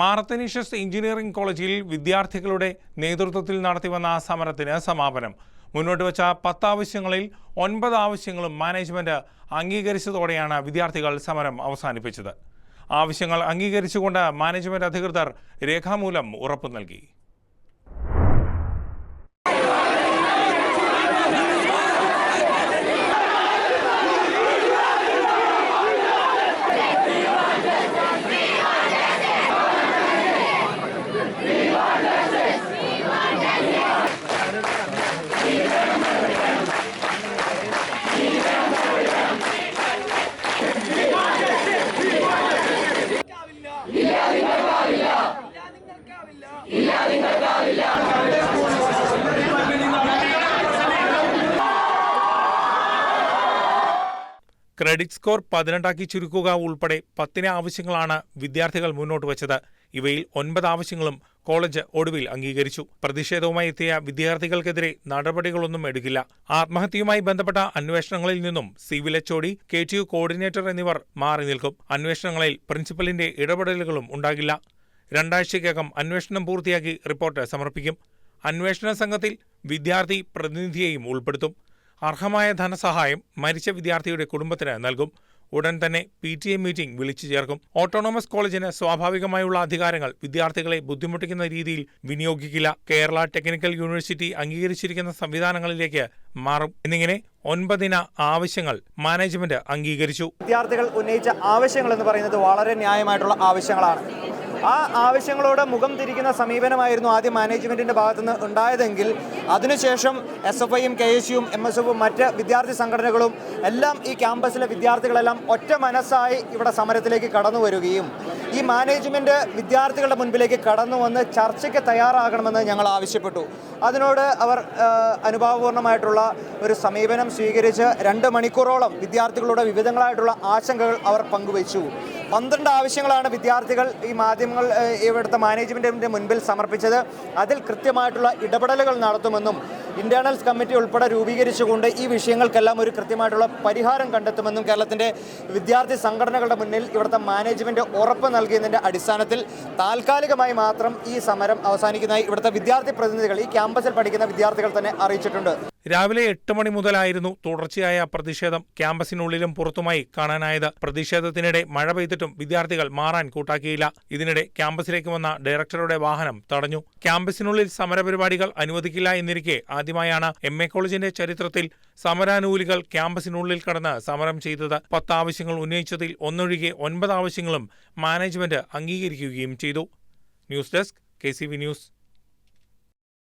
മാറത്തനീഷ്യസ് engineering കോളേജിൽ വിദ്യാർത്ഥികളുടെ നേതൃത്വത്തിൽ നടത്തിവന്ന സമരത്തിന് സമാപനം. മുന്നോട്ട് വെച്ച 10 ആവശ്യങ്ങളിൽ 9 ആവശ്യങ്ങളും മാനേജ്മെന്റ് അംഗീകരിച്ചതോടെയാണ് വിദ്യാർത്ഥികൾ സമരം അവസാനിപ്പിച്ചത്. ആവശ്യങ്ങൾ അംഗീകരിച്ചുകൊണ്ട് മാനേജ്മെന്റ് അധികൃതർ രേഖാമൂലം ഉറപ്പു നൽകി. ക്രെഡിറ്റ് സ്കോർ 18 ചുരുക്കുക ഉൾപ്പെടെ 10 ആവശ്യങ്ങളാണ് വിദ്യാർത്ഥികൾ മുന്നോട്ട് വച്ചത്. ഇവയിൽ 9 ആവശ്യങ്ങളും കോളേജ് ഒടുവിൽ അംഗീകരിച്ചു. പ്രതിഷേധവുമായി എത്തിയ വിദ്യാർത്ഥികൾക്കെതിരെ നടപടികളൊന്നും എടുക്കില്ല. ആത്മഹത്യയുമായി ബന്ധപ്പെട്ട അന്വേഷണങ്ങളിൽ നിന്നും സിവിൽ HOD, KTU കോർഡിനേറ്റർ എന്നിവർ മാറി നിൽക്കും. അന്വേഷണങ്ങളിൽ പ്രിൻസിപ്പലിന്റെ ഇടപെടലുകളും ഉണ്ടാകില്ല. 2 ആഴ്ചയ്ക്കകം അന്വേഷണം പൂർത്തിയാക്കി റിപ്പോർട്ട് സമർപ്പിക്കും. അന്വേഷണ സംഘത്തിൽ വിദ്യാർത്ഥി പ്രതിനിധിയെയും ഉൾപ്പെടുത്തും. അർഹമായ ധനസഹായം മരിച്ച വിദ്യാർത്ഥിയുടെ കുടുംബത്തിന് നൽകും. ഉടൻ തന്നെ PTA മീറ്റിംഗ് വിളിച്ചു ചേർക്കും. ഓട്ടോണമസ് കോളേജിന് സ്വാഭാവികമായുള്ള അധികാരങ്ങൾ വിദ്യാർത്ഥികളെ ബുദ്ധിമുട്ടിക്കുന്ന രീതിയിൽ വിനിയോഗിക്കില്ല. കേരള ടെക്നിക്കൽ യൂണിവേഴ്സിറ്റി അംഗീകരിച്ചിരിക്കുന്ന സംവിധാനങ്ങളിലേക്ക് മാറും. എന്നിങ്ങനെ 9 ആവശ്യങ്ങൾ മാനേജ്മെന്റ് അംഗീകരിച്ചു. വിദ്യാർത്ഥികൾ ഉന്നയിച്ച ആവശ്യങ്ങൾ എന്ന് പറയുന്നത് വളരെ ന്യായമായിട്ടുള്ള ആവശ്യങ്ങളാണ്. ആ ആവശ്യങ്ങളോട് മുഖം തിരിക്കുന്ന സമീപനമായിരുന്നു ആദ്യം മാനേജ്മെന്റിന്റെ ഭാഗത്തുനിന്ന് ഉണ്ടായതെങ്കിൽ അതിനുശേഷം SFIയും KSUവും MSFും മറ്റ് വിദ്യാർത്ഥി സംഘടനകളും എല്ലാം ഈ ക്യാമ്പസിലെ വിദ്യാർത്ഥികളെല്ലാം ഒറ്റ മനസ്സായി ഇവിടെ സമരത്തിലേക്ക് കടന്നു വരികയും ഈ മാനേജ്മെന്റ് വിദ്യാർത്ഥികളുടെ മുൻപിലേക്ക് കടന്നു വന്ന് ചർച്ചയ്ക്ക് തയ്യാറാകണമെന്ന് ഞങ്ങൾ ആവശ്യപ്പെട്ടു. അതിനോട് അവർ അനുഭാവപൂർണ്ണമായിട്ടുള്ള ഒരു സമീപനം സ്വീകരിച്ച് 2 മണിക്കൂറോളം വിദ്യാർത്ഥികളുടെ വിവിധങ്ങളായിട്ടുള്ള ആശങ്കകൾ അവർ പങ്കുവച്ചു. 12 ആവശ്യങ്ങളാണ് വിദ്യാർത്ഥികൾ ഈ മാധ്യമങ്ങൾ ഇവിടുത്തെ മാനേജ്മെന്റിന്റെ മുൻപിൽ സമർപ്പിച്ചത്. അതിൽ കൃത്യമായിട്ടുള്ള ഇടപെടലുകൾ നടത്തുമെന്നും ഇന്റേണൽസ് കമ്മിറ്റി ഉൾപ്പെടെ രൂപീകരിച്ചുകൊണ്ട് ഈ വിഷയങ്ങൾക്കെല്ലാം ഒരു കൃത്യമായിട്ടുള്ള പരിഹാരം കണ്ടെത്തുമെന്നും കേരളത്തിന്റെ വിദ്യാർത്ഥി സംഘടനകളുടെ മുന്നിൽ ഇവിടുത്തെ മാനേജ്മെന്റ് ഉറപ്പ് നൽകിയതിന്റെ അടിസ്ഥാനത്തിൽ താൽക്കാലികമായി മാത്രം ഈ സമരം അവസാനിക്കുന്നതായി ഇവിടുത്തെ വിദ്യാർത്ഥി പ്രതിനിധികൾ, ഈ ക്യാമ്പസിൽ പഠിക്കുന്ന വിദ്യാർത്ഥികൾ തന്നെ അറിയിച്ചിട്ടുണ്ട്. രാവിലെ 8 മണി മുതലായിരുന്നു തുടർച്ചയായ പ്രതിഷേധം ക്യാമ്പസിനുള്ളിലും പുറത്തുമായി കാണാനായത്. പ്രതിഷേധത്തിനിടെ മഴ പെയ്തിട്ടും വിദ്യാർത്ഥികൾ മാറാൻ കൂട്ടാക്കിയില്ല. ഇതിനിടെ ക്യാമ്പസിലേക്ക് വന്ന ഡയറക്ടറുടെ വാഹനം തടഞ്ഞു. ക്യാമ്പസിനുള്ളിൽ സമരപരിപാടികൾ അനുവദിക്കില്ല എന്നിരിക്കെ ആദ്യമായാണ് MA കോളേജിന്റെ ചരിത്രത്തിൽ സമരാനുകൂലികൾ ക്യാമ്പസിനുള്ളിൽ കടന്ന് സമരം ചെയ്തത്. 10 ആവശ്യങ്ങൾ ഉന്നയിച്ചതിൽ ഒന്നൊഴികെ 9 ആവശ്യങ്ങളും മാനേജ്മെന്റ് അംഗീകരിക്കുകയും ചെയ്തു. News desk KCV news.